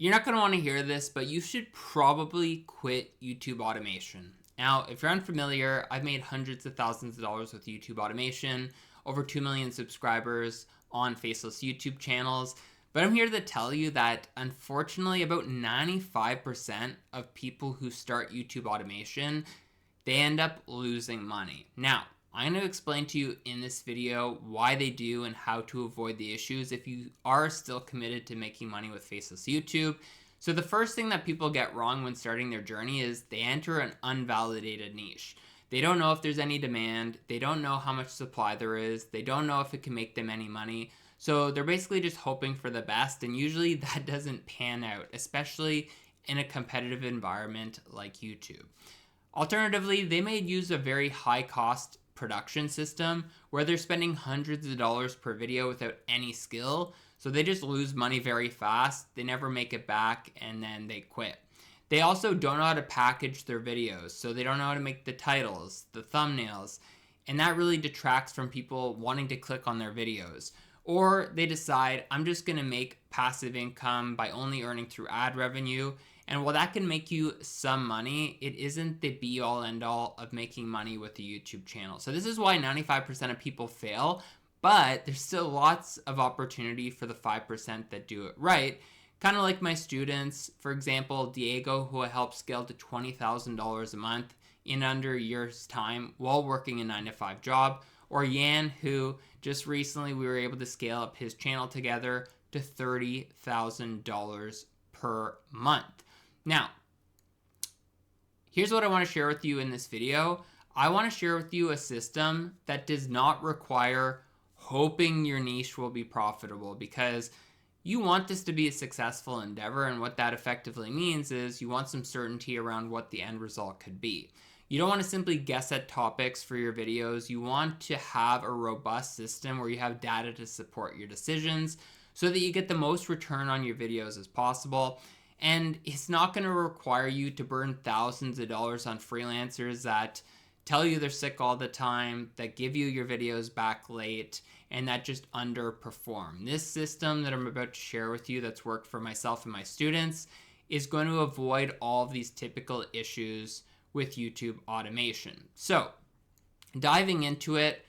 You're not going to want to hear this, but you should probably quit YouTube automation. Now, if you're unfamiliar, I've made hundreds of thousands of dollars with YouTube automation, over 2 million subscribers on faceless YouTube channels. But I'm here to tell you that unfortunately, about 95% of people who start YouTube automation, they end up losing money. Now, I'm going to explain to you in this video why they do and how to avoid the issues if you are still committed to making money with faceless YouTube. So the first thing that people get wrong when starting their journey is they enter an unvalidated niche. They don't know if there's any demand. They don't know how much supply there is. They don't know if it can make them any money. So they're basically just hoping for the best, and usually that doesn't pan out, especially in a competitive environment like YouTube. Alternatively, they may use a very high cost production system where they're spending hundreds of dollars per video without any skill. So they just lose money very fast. They never make it back, and then they quit. They also don't know how to package their videos. So they don't know how to make the titles, the thumbnails, and that really detracts from people wanting to click on their videos. Or they decide, I'm just going to make passive income by only earning through ad revenue. And while that can make you some money, it isn't the be all end all of making money with a YouTube channel. So this is why 95% of people fail, but there's still lots of opportunity for the 5% that do it right. Kind of like my students, for example, Diego, who I helped scale to $20,000 a month in under a year's time while working a 9-to-5 job, or Yan, who just recently we were able to scale up his channel together to $30,000 per month. Now, here's what I want to share with you in this video. I want to share with you a system that does not require hoping your niche will be profitable, because you want this to be a successful endeavor, and what that effectively means is you want some certainty around what the end result could be. You don't want to simply guess at topics for your videos. You want to have a robust system where you have data to support your decisions so that you get the most return on your videos as possible. And it's not going to require you to burn thousands of dollars on freelancers that tell you they're sick all the time, that give you your videos back late, and that just underperform. This system that I'm about to share with you that's worked for myself and my students is going to avoid all of these typical issues with YouTube automation. So, diving into it,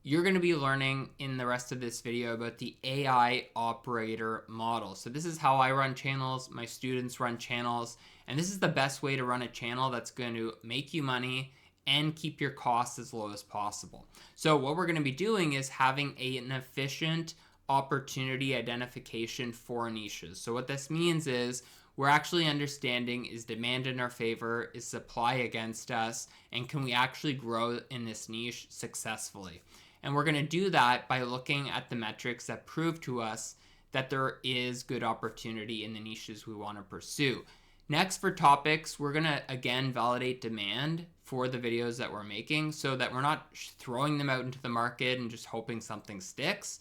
you're going to be learning in the rest of this video about the AI operator model. So this is how I run channels, my students run channels, and this is the best way to run a channel that's going to make you money and keep your costs as low as possible. So what we're going to be doing is having an efficient opportunity identification for niches. So what this means is we're actually understanding, is demand in our favor, is supply against us, and can we actually grow in this niche successfully? And we're going to do that by looking at the metrics that prove to us that there is good opportunity in the niches we want to pursue. Next, for topics, we're going to again validate demand for the videos that we're making so that we're not throwing them out into the market and just hoping something sticks.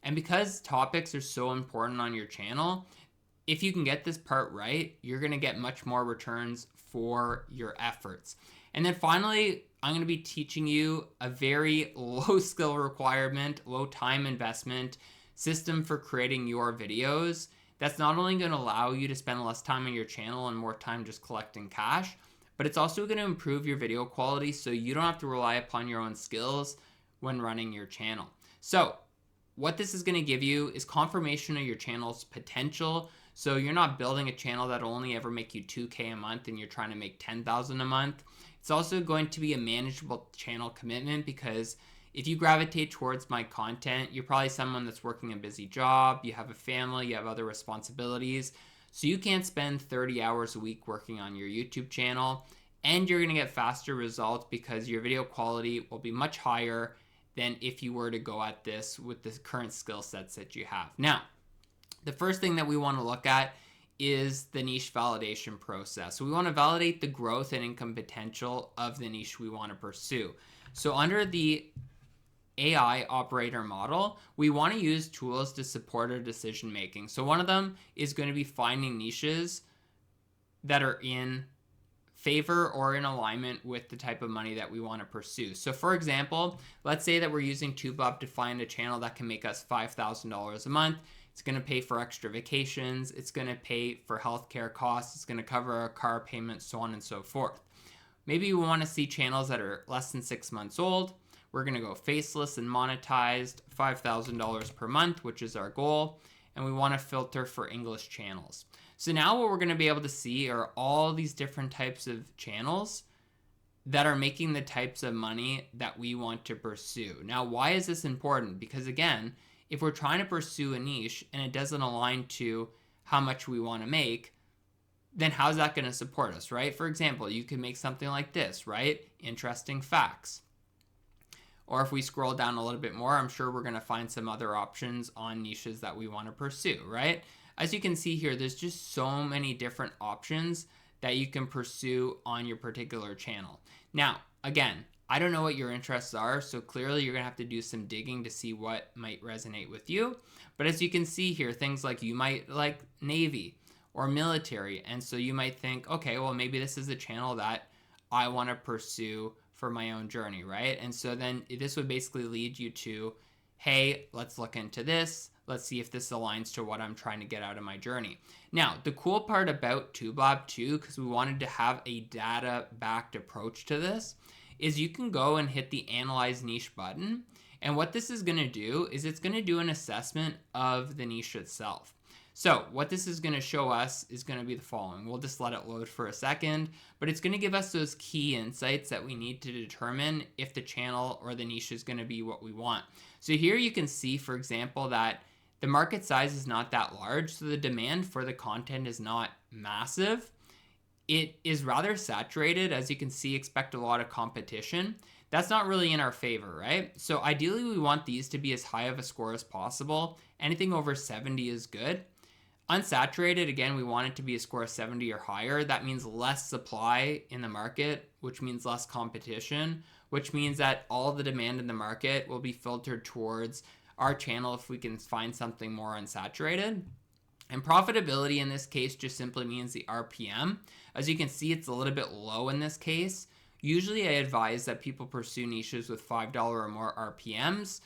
And because topics are so important on your channel, if you can get this part right, you're going to get much more returns for your efforts. And then finally, I'm going to be teaching you a very low skill requirement, low time investment system for creating your videos. That's not only going to allow you to spend less time on your channel and more time just collecting cash, but it's also going to improve your video quality so you don't have to rely upon your own skills when running your channel. So what this is going to give you is confirmation of your channel's potential. So you're not building a channel that'll only ever make you $2K a month and you're trying to make $10,000 a month. It's also going to be a manageable channel commitment, because if you gravitate towards my content, you're probably someone that's working a busy job, you have a family, you have other responsibilities. So you can't spend 30 hours a week working on your YouTube channel, and you're going to get faster results because your video quality will be much higher than if you were to go at this with the current skill sets that you have. Now, the first thing that we want to look at is the niche validation process. So we want to validate the growth and income potential of the niche we want to pursue. So under the AI operator model, we want to use tools to support our decision making. So one of them is going to be finding niches that are in favor or in alignment with the type of money that we want to pursue. So for example, let's say that we're using TubeUp to find a channel that can make us $5,000 a month. It's going to pay for extra vacations. It's going to pay for healthcare costs. It's going to cover our car payments, so on and so forth. Maybe we want to see channels that are less than 6 months old. We're going to go faceless and monetized, $5,000 per month, which is our goal. And we want to filter for English channels. So now what we're going to be able to see are all these different types of channels that are making the types of money that we want to pursue. Now, why is this important? Because again, if we're trying to pursue a niche and it doesn't align to how much we want to make, then how's that going to support us, right? For example, you could make something like this, right? Interesting facts. Or if we scroll down a little bit more, I'm sure we're going to find some other options on niches that we want to pursue, right? As you can see here, there's just so many different options that you can pursue on your particular channel. Now, again, I don't know what your interests are, so clearly you're going to have to do some digging to see what might resonate with you. But as you can see here, things like you might like Navy or military, and so you might think, okay, well, maybe this is a channel that I want to pursue for my own journey, right? And so then this would basically lead you to, hey, let's look into this. Let's see if this aligns to what I'm trying to get out of my journey. Now, the cool part about TubeLab too, because we wanted to have a data-backed approach to this, is you can go and hit the Analyze Niche button. And what this is going to do is it's going to do an assessment of the niche itself. So what this is going to show us is going to be the following. We'll just let it load for a second, but it's going to give us those key insights that we need to determine if the channel or the niche is going to be what we want. So here you can see, for example, that the market size is not that large, so the demand for the content is not massive. It is rather saturated. As you can see, expect a lot of competition. That's not really in our favor, right? So ideally, we want these to be as high of a score as possible. Anything over 70 is good. Unsaturated, again, we want it to be a score of 70 or higher. That means less supply in the market, which means less competition, which means that all the demand in the market will be filtered towards our channel if we can find something more unsaturated. And profitability in this case just simply means the RPM. As you can see, it's a little bit low in this case. Usually I advise that people pursue niches with $5 or more RPMs,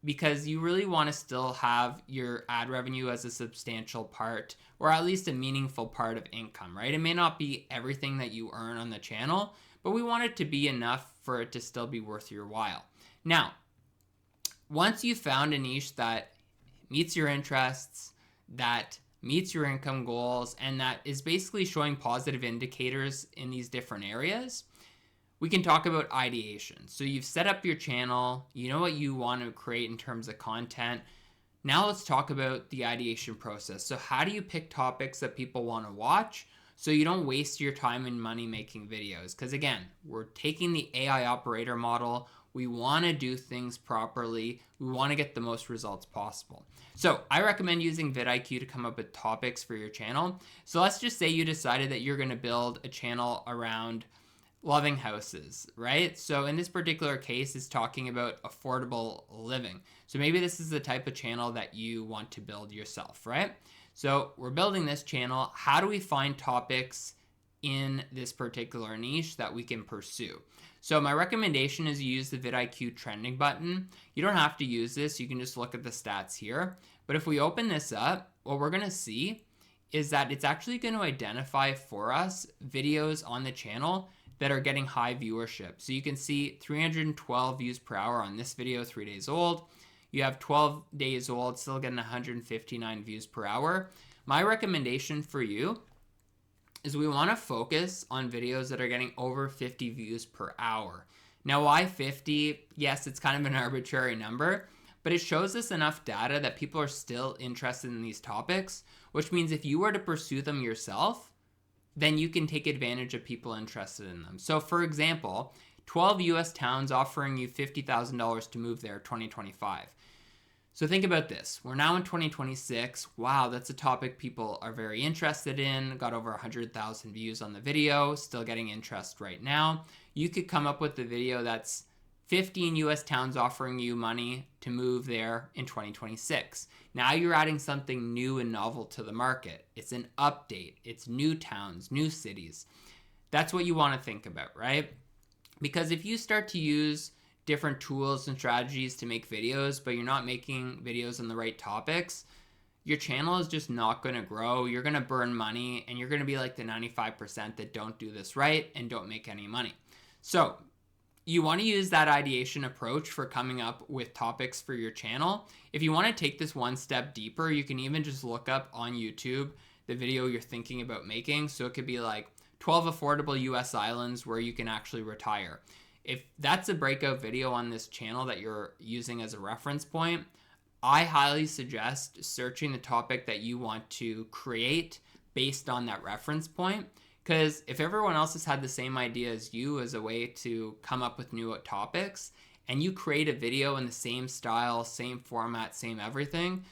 because you really want to still have your ad revenue as a substantial part, or at least a meaningful part of income, right? It may not be everything that you earn on the channel, but we want it to be enough for it to still be worth your while. Now, once you've found a niche that meets your interests, that meets your income goals, and that is basically showing positive indicators in these different areas, we can talk about ideation. So you've set up your channel, you know what you want to create in terms of content. Now let's talk about the ideation process. So how do you pick topics that people want to watch so you don't waste your time and money making videos? Because again, we're taking the AI operator model. We want to do things properly. We want to get the most results possible. So I recommend using vidIQ to come up with topics for your channel. So let's just say you decided that you're going to build a channel around loving houses, right? So in this particular case, it's talking about affordable living. So maybe this is the type of channel that you want to build yourself, right? So we're building this channel. How do we find topics in this particular niche that we can pursue? So my recommendation is you use the vidIQ trending button. You don't have to use this. You can just look at the stats here. But if we open this up, what we're going to see is that it's actually going to identify for us videos on the channel that are getting high viewership. So you can see 312 views per hour on this video, 3 days old. You have 12 days old, still getting 159 views per hour. My recommendation for you is we want to focus on videos that are getting over 50 views per hour. Now, why 50? Yes, it's kind of an arbitrary number, but it shows us enough data that people are still interested in these topics, which means if you were to pursue them yourself, then you can take advantage of people interested in them. So for example, 12 US towns offering you $50,000 to move there 2025. So think about this. We're now in 2026. Wow, that's a topic people are very interested in. Got over 100,000 views on the video, still getting interest right now. You could come up with a video that's 15 US towns offering you money to move there in 2026. Now you're adding something new and novel to the market. It's an update. It's new towns, new cities. That's what you want to think about, right? Because if you start to use different tools and strategies to make videos, but you're not making videos on the right topics, your channel is just not going to grow. You're going to burn money, and you're going to be like the 95% that don't do this right and don't make any money. So you want to use that ideation approach for coming up with topics for your channel. If you want to take this one step deeper, you can even just look up on YouTube the video you're thinking about making. So it could be like 12 affordable US islands where you can actually retire. If that's a breakout video on this channel that you're using as a reference point, I highly suggest searching the topic that you want to create based on that reference point. Because if everyone else has had the same idea as you as a way to come up with new topics, and you create a video in the same style, same format, same everything,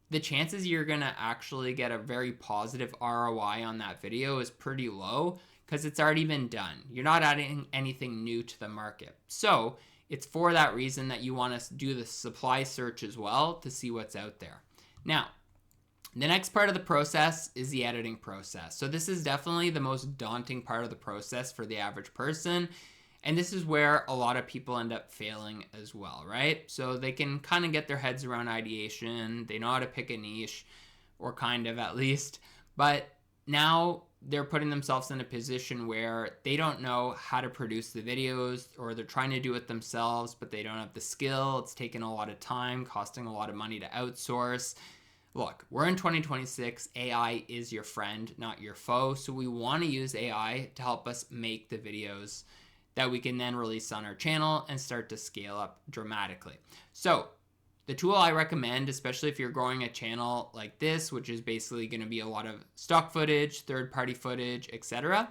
the chances you're going to actually get a very positive ROI on that video is pretty low because it's already been done. You're not adding anything new to the market. So it's for that reason that you want to do the supply search as well to see what's out there. Now, the next part of the process is the editing process. So this is definitely the most daunting part of the process for the average person. And this is where a lot of people end up failing as well, right? So they can kind of get their heads around ideation. They know how to pick a niche, or kind of at least. But now they're putting themselves in a position where they don't know how to produce the videos, or they're trying to do it themselves, but they don't have the skill. It's taking a lot of time, costing a lot of money to outsource. Look, we're in 2026. AI is your friend, not your foe. So we want to use AI to help us make the videos that we can then release on our channel and start to scale up dramatically. So the tool I recommend, especially if you're growing a channel like this, which is basically going to be a lot of stock footage, third-party footage, etc.,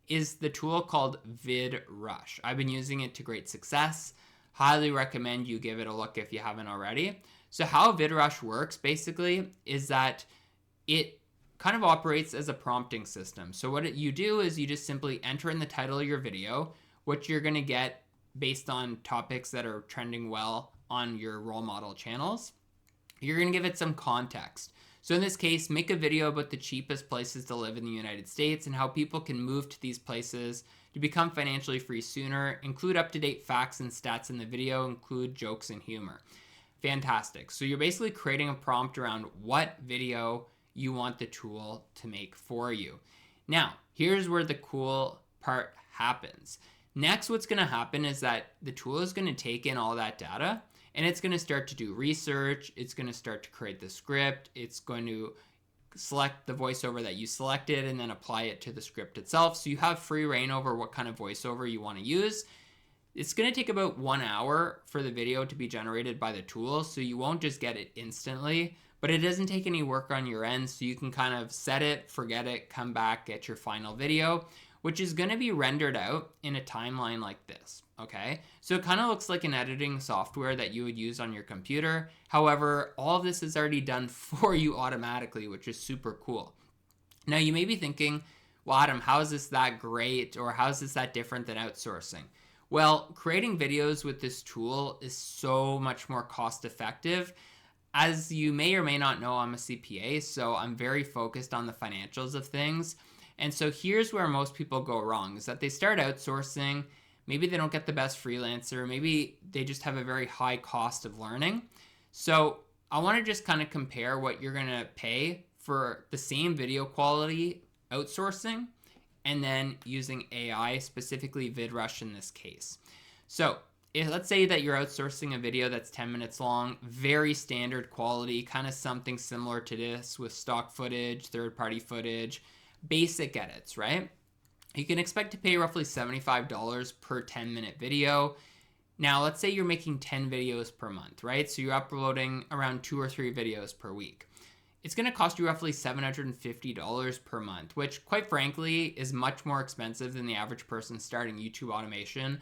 is the tool called VidRush. I've been using it to great success. Highly recommend you give it a look if you haven't already. So how VidRush works basically is that it kind of operates as a prompting system. So what you do is you just simply enter in the title of your video, what you're going to get based on topics that are trending well on your role model channels. You're going to give it some context. So in this case, make a video about the cheapest places to live in the United States and how people can move to these places to become financially free sooner. Include up-to-date facts and stats in the video, include jokes and humor. Fantastic. So you're basically creating a prompt around what video you want the tool to make for you. Now, here's where the cool part happens. Next, what's going to happen is that the tool is going to take in all that data, and it's going to start to do research. It's going to start to create the script. It's going to select the voiceover that you selected and then apply it to the script itself. So you have free reign over what kind of voiceover you want to use. It's going to take about 1 hour for the video to be generated by the tool, so you won't just get it instantly, but it doesn't take any work on your end, so you can kind of set it, forget it, come back, get your final video, which is going to be rendered out in a timeline like this, okay? So it kind of looks like an editing software that you would use on your computer. However, all of this is already done for you automatically, which is super cool. Now, you may be thinking, well, Adam, how is this that great, or how is this that different than outsourcing? Well, creating videos with this tool is so much more cost effective. As you may or may not know, I'm a CPA, so I'm very focused on the financials of things. And so here's where most people go wrong, is that they start outsourcing. Maybe they don't get the best freelancer. Maybe they just have a very high cost of learning. So I want to just kind of compare what you're going to pay for the same video quality outsourcing and then using AI, specifically VidRush in this case. So let's say that you're outsourcing a video that's 10 minutes long, very standard quality, kind of something similar to this with stock footage, third-party footage, basic edits, right? You can expect to pay roughly $75 per 10-minute video. Now, let's say you're making 10 videos per month, right? So you're uploading around 2 or 3 videos per week. It's going to cost you roughly $750 per month, which quite frankly is much more expensive than the average person starting YouTube automation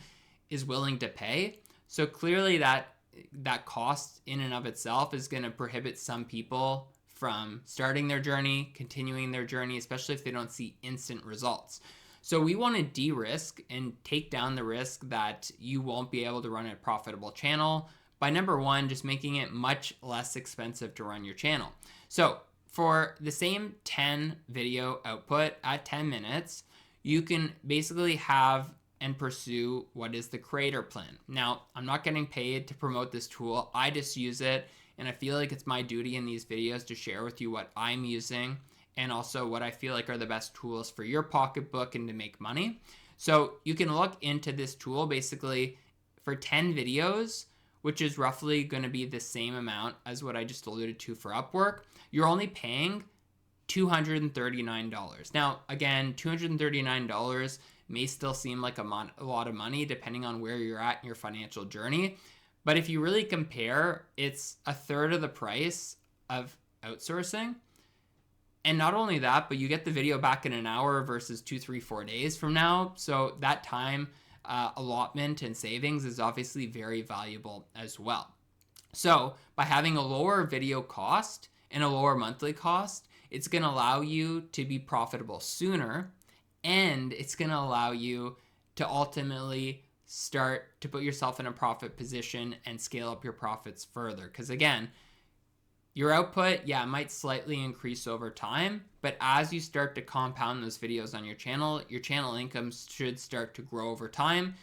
is willing to pay. So clearly that cost in and of itself is going to prohibit some people from starting their journey, continuing their journey, especially if they don't see instant results. So we want to de-risk and take down the risk that you won't be able to run a profitable channel by, number one, just making it much less expensive to run your channel. So for the same 10 video output at 10 minutes, you can basically have and pursue what is the creator plan. Now, I'm not getting paid to promote this tool. I just use it and I feel like it's my duty in these videos to share with you what I'm using and also what I feel like are the best tools for your pocketbook and to make money. So you can look into this tool basically for 10 videos, which is roughly going to be the same amount as what I just alluded to for Upwork. You're only paying $239. Now, again, $239 may still seem like a lot of money depending on where you're at in your financial journey. But if you really compare, it's a third of the price of outsourcing. And not only that, but you get the video back in an hour versus 2, 3, 4 days from now. So that time allotment and savings is obviously very valuable as well. So by having a lower video cost and a lower monthly cost, it's going to allow you to be profitable sooner, and it's going to allow you to ultimately start to put yourself in a profit position and scale up your profits further. Because again, your output, yeah, might slightly increase over time, but as you start to compound those videos on your channel income should start to grow over time,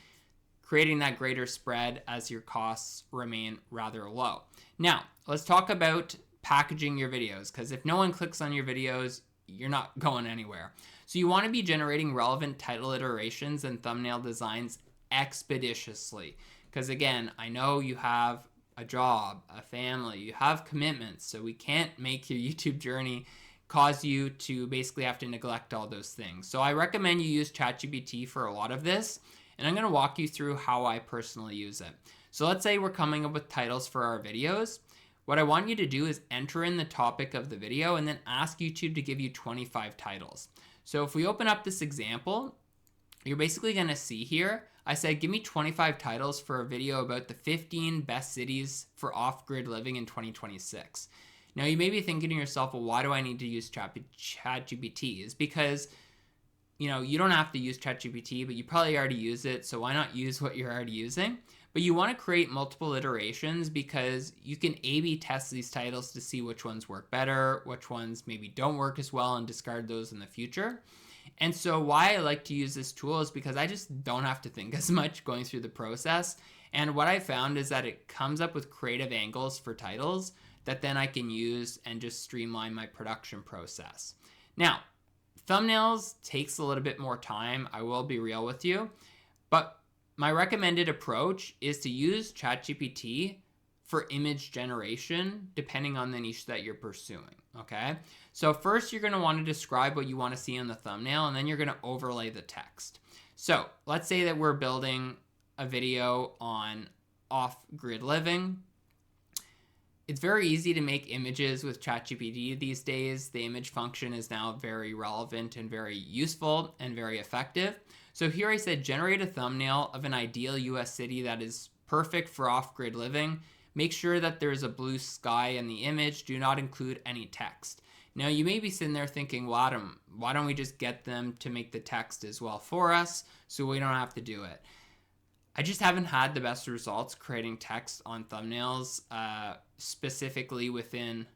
creating that greater spread as your costs remain rather low. Now, let's talk about packaging your videos, because if no one clicks on your videos, you're not going anywhere. So you want to be generating relevant title iterations and thumbnail designs expeditiously. Because again, I know you have a job, a family, you have commitments, so we can't make your YouTube journey cause you to basically have to neglect all those things. So I recommend you use ChatGPT for a lot of this, and I'm going to walk you through how I personally use it. So let's say we're coming up with titles for our videos. What I want you to do is enter in the topic of the video and then ask YouTube to give you 25 titles. So if we open up this example, you're basically going to see here, I said, give me 25 titles for a video about the 15 best cities for off-grid living in 2026. Now you may be thinking to yourself, well, why do I need to use ChatGPT? Is because, you know, you don't have to use ChatGPT, but you probably already use it. So why not use what you're already using? But you want to create multiple iterations because you can A/B test these titles to see which ones work better, which ones maybe don't work as well, and discard those in the future. And so why I like to use this tool is because I just don't have to think as much going through the process. And what I found is that it comes up with creative angles for titles that then I can use and just streamline my production process. Now, thumbnails takes a little bit more time, I will be real with you, but my recommended approach is to use ChatGPT for image generation, depending on the niche that you're pursuing, okay? So first, you're gonna wanna describe what you wanna see on the thumbnail, and then you're gonna overlay the text. So let's say that we're building a video on off-grid living. It's very easy to make images with ChatGPT these days. The image function is now very relevant and very useful and very effective. So here I said, generate a thumbnail of an ideal US city that is perfect for off-grid living. Make sure that there's a blue sky in the image. Do not include any text. Now you may be sitting there thinking, well, Adam, why don't we just get them to make the text as well for us so we don't have to do it? I just haven't had the best results creating text on thumbnails, specifically within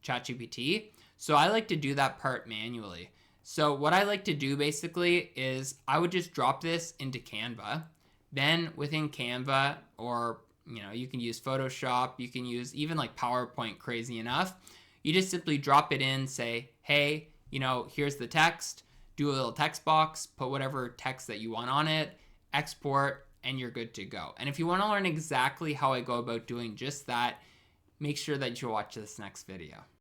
ChatGPT. So I like to do that part manually. So what I like to do basically is I would just drop this into Canva. Then within Canva, or you can use Photoshop, you can use even like PowerPoint, crazy enough. You just simply drop it in, say, hey, here's the text, do a little text box, put whatever text that you want on it, export, and you're good to go. And if you want to learn exactly how I go about doing just that, make sure that you watch this next video.